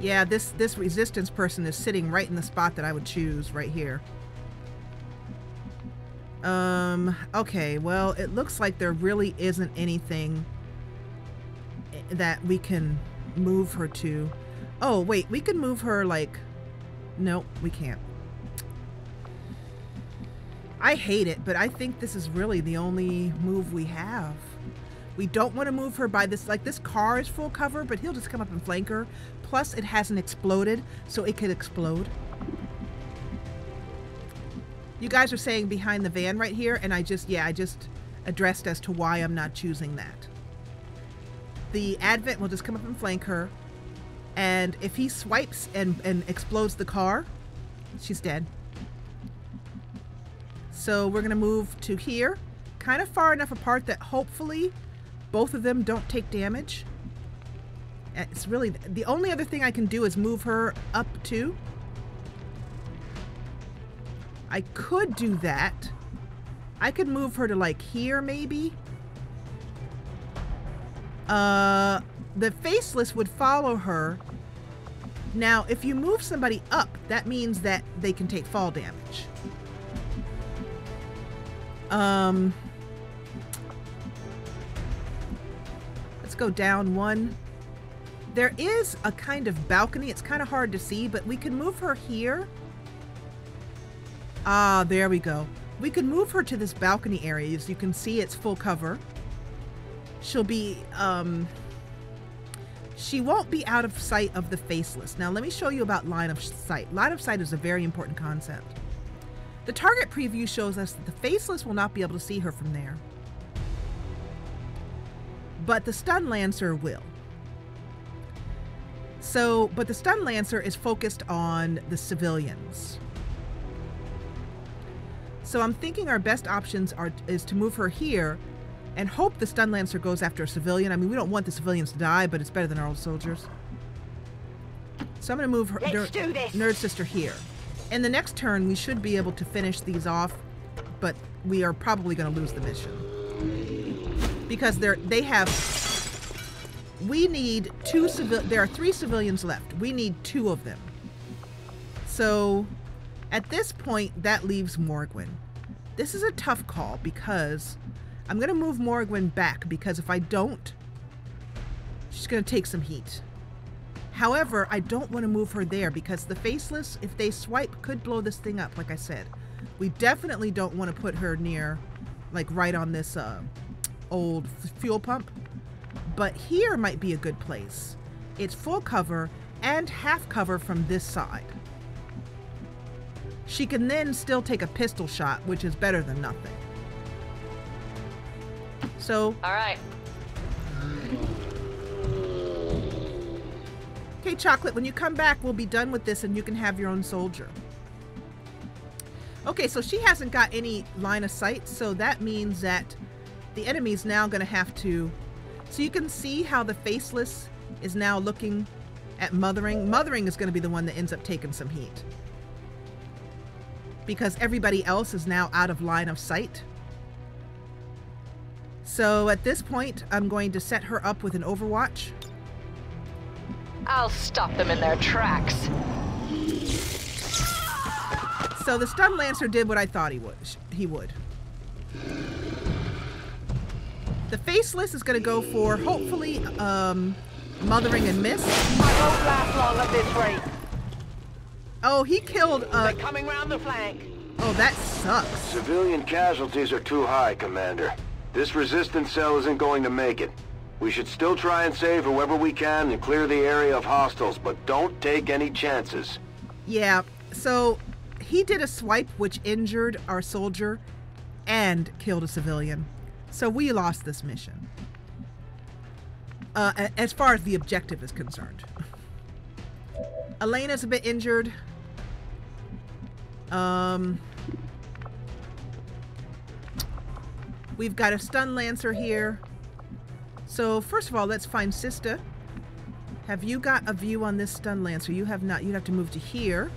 Yeah, this resistance person is sitting right in the spot that I would choose, right here. Okay, well, it looks like there really isn't anything that we can move her to. Oh, wait, we can move her, like... Nope, we can't. I hate it, but I think this is really the only move we have. We don't want to move her by this, like, this car is full cover, but he'll just come up and flank her. Plus, it hasn't exploded, so it could explode. You guys are saying behind the van right here, and I just addressed as to why I'm not choosing that. The Advent will just come up and flank her, and if he swipes and explodes the car, she's dead. So we're gonna move to here, kind of far enough apart that hopefully both of them don't take damage. It's really, the only other thing I can do is move her up to. I could do that. I could move her to like here maybe. The faceless would follow her. Now, if you move somebody up, that means that they can take fall damage. Let's go down one. There is a kind of balcony. It's kind of hard to see, but we can move her here. Ah, there we go. We can move her to this balcony area. As you can see, it's full cover. She'll be, she won't be out of sight of the faceless. Now, let me show you about line of sight. Line of sight is a very important concept. The target preview shows us that the faceless will not be able to see her from there. But the stun lancer will. So, but the stun lancer is focused on the civilians. So I'm thinking our best options is to move her here and hope the stun lancer goes after a civilian. I mean, we don't want the civilians to die, but it's better than our old soldiers. So I'm going to move her, Nerd Sister here. In the next turn, we should be able to finish these off, but we are probably going to lose the mission. Because they have... We need there are 3 civilians left. We need 2 of them. So, at this point, that leaves Morgwin. This is a tough call because I'm going to move Morgwin back because if I don't, she's going to take some heat. However, I don't want to move her there because the faceless, if they swipe, could blow this thing up, like I said. We definitely don't want to put her near, like right on this old fuel pump. But here might be a good place. It's full cover and half cover from this side. She can then still take a pistol shot, which is better than nothing. So... All right. Okay, Chocolate, when you come back, we'll be done with this and you can have your own soldier. Okay, so she hasn't got any line of sight, so that means that the enemy's now going to have to... So you can see how the faceless is now looking at Mothering. Mothering is going to be the one that ends up taking some heat. Because everybody else is now out of line of sight. So at this point, I'm going to set her up with an overwatch. I'll stop them in their tracks. So the stun lancer did what I thought he would. The faceless is going to go for hopefully mothering and miss. I won't last long at this rate. Oh, he killed. They're coming round the flank. Oh, that sucks. Civilian casualties are too high, Commander. This resistance cell isn't going to make it. We should still try and save whoever we can and clear the area of hostiles, but don't take any chances. Yeah, so he did a swipe which injured our soldier and killed a civilian. So we lost this mission. As far as the objective is concerned. Elena's a bit injured. We've got a stun lancer here. So first of all, let's find Sister. Have you got a view on this stun lancer? You have not. You'd have to move to here.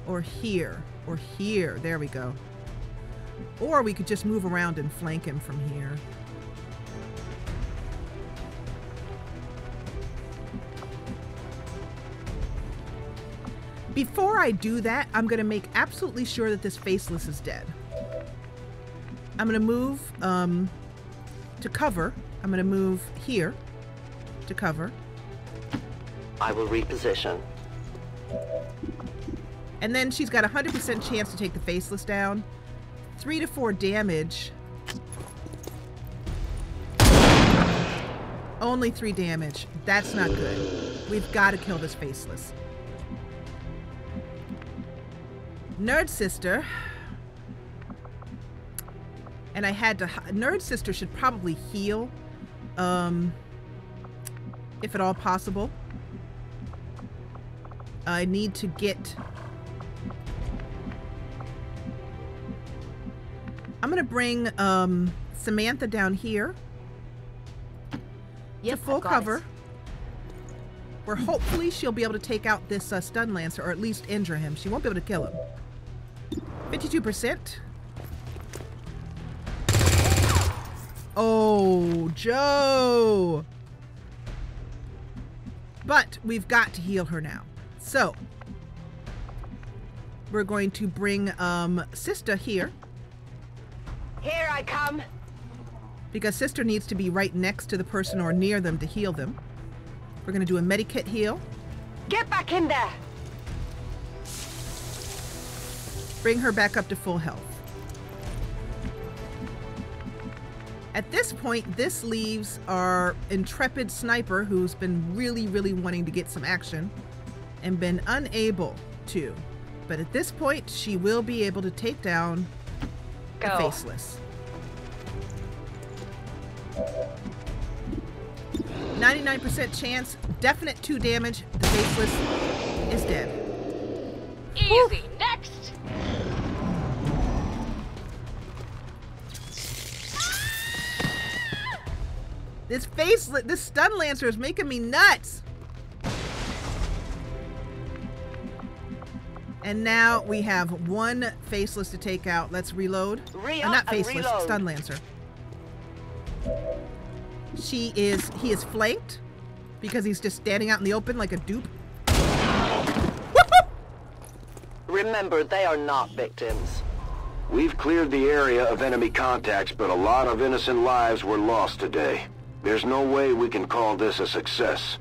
Or here. Or here. There we go. Or we could just move around and flank him from here. Before I do that, I'm going to make absolutely sure that this faceless is dead. I'm going to move to cover. I'm going to move here to cover. I will reposition. And then she's got a 100% chance to take the faceless down. 3 to 4 damage. Only 3 damage. That's not good. We've got to kill this faceless. Nerd Sister. And I had to... Nerd Sister should probably heal. If at all possible. I need to get... I'm going to bring Samantha down here. Yep, to full I've got cover. it. Where hopefully she'll be able to take out this stun lancer, or at least injure him. She won't be able to kill him. 52%. Oh, Joe! But we've got to heal her now. So, we're going to bring Sister here. Here I come. Because Sister needs to be right next to the person or near them to heal them. We're going to do a medikit heal. Get back in there. Bring her back up to full health. At this point, this leaves our intrepid sniper who's been really, really wanting to get some action and been unable to. But at this point, she will be able to take down the faceless. 99% chance, definite 2 damage. The faceless is dead. Easy. Whew. Next. This stun lancer is making me nuts. And now we have 1 faceless to take out. Let's reload. Not faceless, stun lancer. He is flanked because he's just standing out in the open like a dupe. Remember, they are not victims. We've cleared the area of enemy contacts, but a lot of innocent lives were lost today. There's no way we can call this a success.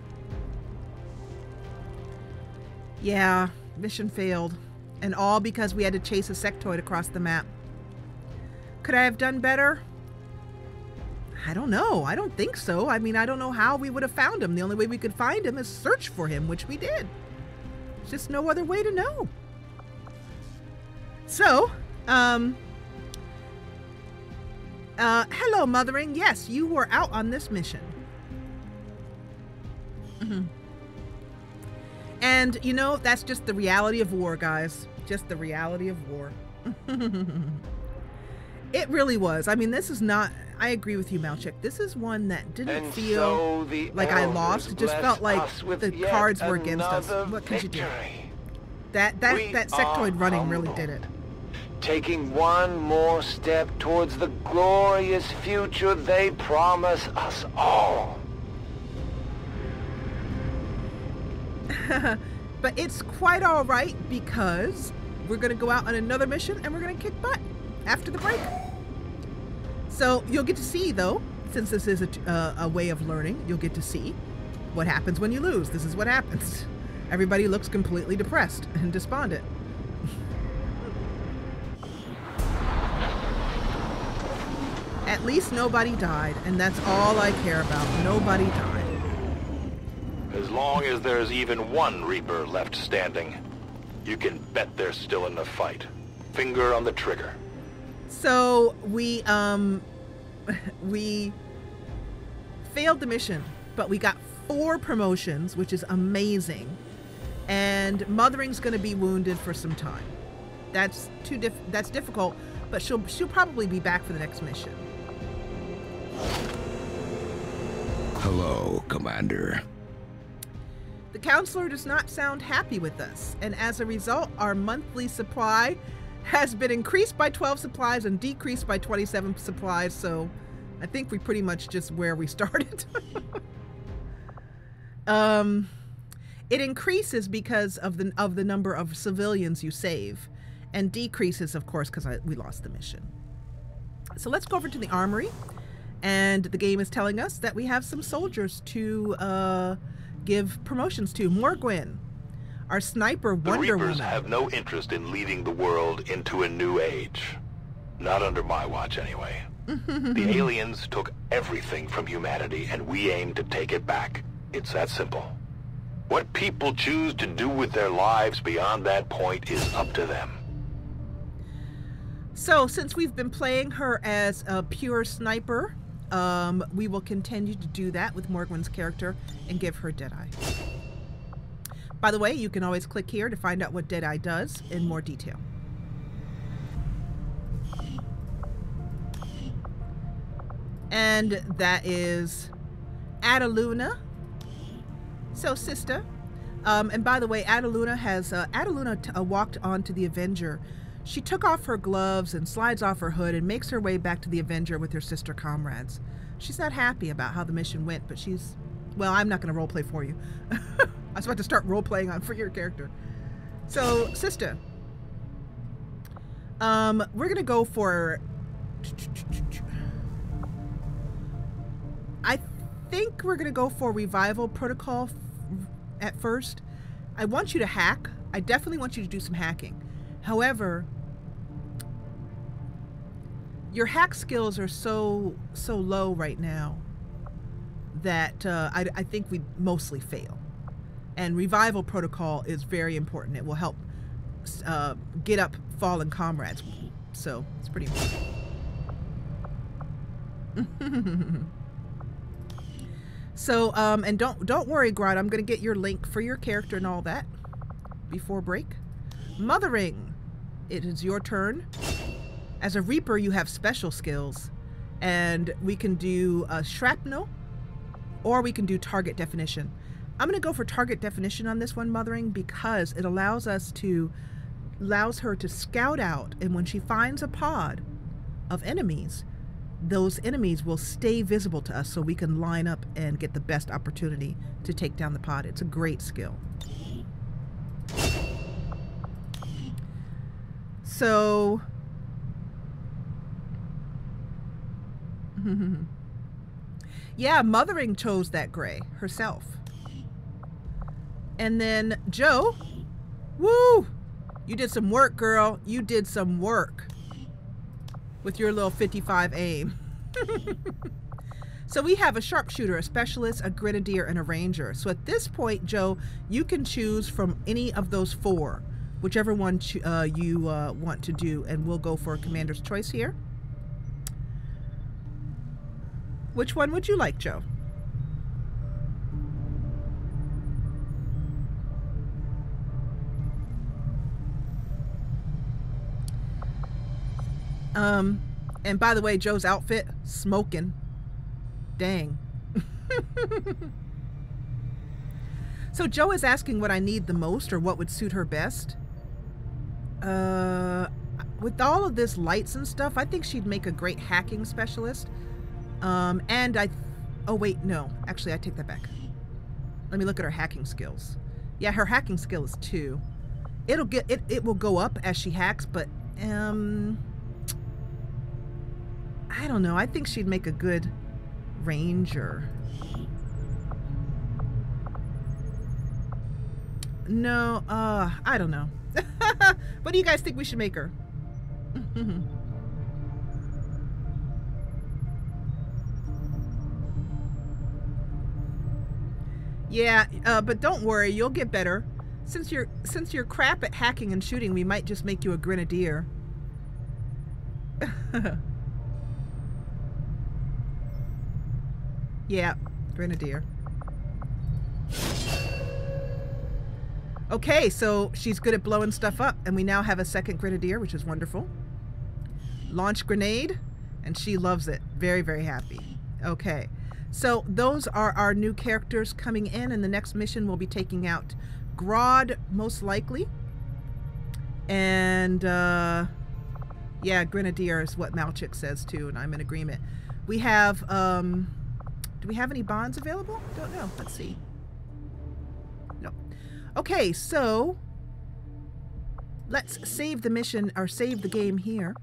Yeah, mission failed. And all because we had to chase a sectoid across the map. Could I have done better? I don't know. I don't think so. I mean, I don't know how we would have found him. The only way we could find him is search for him, which we did. There's just no other way to know. So, hello, Mothering. Yes, you were out on this mission. And, you know, that's just the reality of war, guys. Just the reality of war. It really was. I mean, this is not... I agree with you, Malchik. This is one that didn't feel like I lost. It just felt like the cards were against us. What could you do? That sectoid running really did it. taking one more step towards the glorious future they promise us all. But it's quite all right because we're going to go out on another mission and we're going to kick butt after the break. So you'll get to see, though, since this is a way of learning, you'll get to see what happens when you lose. This is what happens. Everybody looks completely depressed and despondent. At least nobody died, and that's all I care about. Nobody died. As long as there's even one Reaper left standing, you can bet they're still in the fight. Finger on the trigger. So we failed the mission, but we got 4 promotions, which is amazing. And Mothering's going to be wounded for some time. That's difficult, but she'll probably be back for the next mission. Hello, Commander. The counselor does not sound happy with us, and as a result, our monthly supply has been increased by 12 supplies and decreased by 27 supplies, so I think we pretty much just where we started. It increases because of the number of civilians you save, and decreases, of course, because we lost the mission. So let's go over to the armory, and the game is telling us that we have some soldiers to give promotions to. Morgwyn, our sniper Wonder Woman. The Reapers have no interest in leading the world into a new age. Not under my watch, anyway. The aliens took everything from humanity, and we aim to take it back. It's that simple. What people choose to do with their lives beyond that point is up to them. So, since we've been playing her as a pure sniper, we will continue to do that with Morgwyn's character and give her Deadeye. By the way, you can always click here to find out what Deadeye does in more detail. And that is Adaluna. So, sister. And by the way, Adaluna has walked onto the Avenger. She took off her gloves and slides off her hood and makes her way back to the Avenger with her sister comrades. She's not happy about how the mission went, but she's... Well, I'm not going to roleplay for you. I was about to start roleplaying for your character. So, sister. We're going to go for... I think we're going to go for Revival Protocol at first. I want you to hack. I definitely want you to do some hacking. However, your hack skills are so low right now that I think we mostly fail. And Revival Protocol is very important. It will help get up fallen comrades. So it's pretty important. So and don't worry, Grot. I'm gonna get your link for your character and all that before break. Mothering, it is your turn. As a Reaper, you have special skills, and we can do shrapnel, or we can do target definition. I'm going to go for target definition on this one, Mothering, because it allows her to scout out, and when she finds a pod of enemies, those enemies will stay visible to us, so we can line up and get the best opportunity to take down the pod. It's a great skill. So, yeah, Mothering chose that gray herself. And then Joe, woo, you did some work, girl. You did some work with your little 55 aim. So we have a sharpshooter, a specialist, a grenadier, and a ranger. So at this point, Joe, you can choose from any of those 4. Whichever one you want to do, and we'll go for a commander's choice here. Which one would you like, Joe? And by the way, Joe's outfit, smoking. Dang. So Joe is asking what I need the most or what would suit her best. with all of this lights and stuff, I think she'd make a great hacking specialist. And oh wait, no. Actually, I take that back. Let me look at her hacking skills. Yeah, her hacking skill is 2. It will go up as she hacks, but I don't know. I think she'd make a good ranger. No, I don't know. What do you guys think we should make her? Yeah, but don't worry, you'll get better. Since you're crap at hacking and shooting, we might just make you a grenadier. Yeah, grenadier. Okay, so she's good at blowing stuff up, and we now have a second grenadier, which is wonderful. Launch grenade, and she loves it. Very, very happy. Okay, so those are our new characters coming in, and the next mission we'll be taking out Grodd, most likely. And, yeah, grenadier is what Malchik says, too, and I'm in agreement. We have, do we have any bonds available? Don't know. Let's see. No. Okay, so let's save the mission, or save the game here.